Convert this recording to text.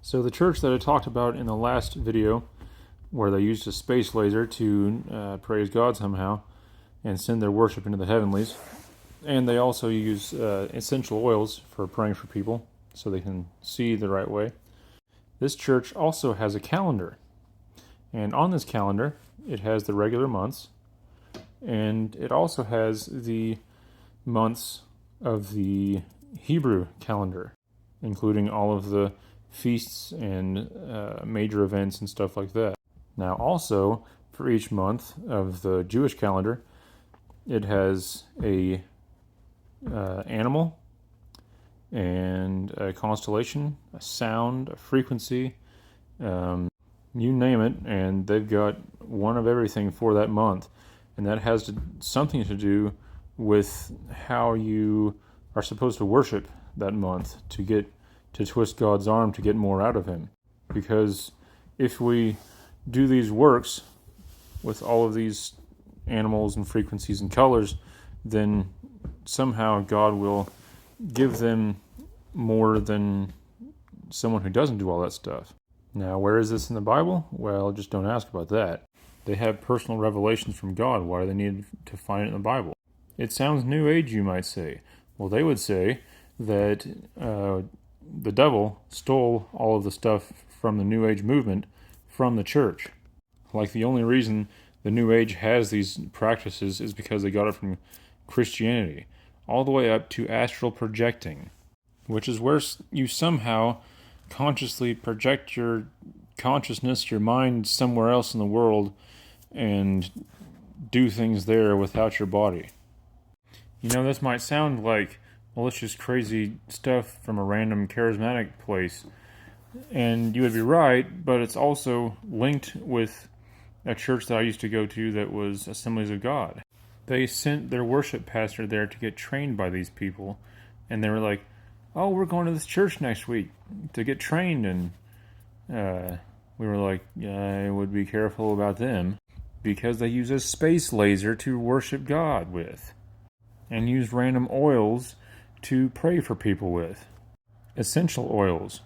So the church that I talked about in the last video, where they used a space laser to praise God somehow and send their worship into the heavenlies, and they also use essential oils for praying for people so they can see the right way. This church also has a calendar, and on this calendar it has the regular months, and it also has the months of the Hebrew calendar, including all of the feasts and major events and stuff like that. Now also, for each month of the Jewish calendar, it has a animal and a constellation, a sound, a frequency, you name it, and they've got one of everything for that month. And that has something to do with how you are supposed to worship that month to twist God's arm to get more out of Him. Because if we do these works with all of these animals and frequencies and colors, then somehow God will give them more than someone who doesn't do all that stuff. Now, where is this in the Bible? Well, just don't ask about that. They have personal revelations from God. Why do they need to find it in the Bible? It sounds New Age, you might say. Well, they would say that the devil stole all of the stuff from the New Age movement from the church. Like the only reason the New Age has these practices is because they got it from Christianity, all the way up to astral projecting, which is where you somehow consciously project your consciousness, your mind, somewhere else in the world and do things there without your body. You know, this might sound like, well, it's just crazy stuff from a random charismatic place, and you would be right, but it's also linked with a church that I used to go to that was Assemblies of God. They sent their worship pastor there to get trained by these people, and they were like, oh, we're going to this church next week to get trained, and we were like, yeah, I would be careful about them, because they use a space laser to worship God with, and use random oils to pray for people with. Essential oils.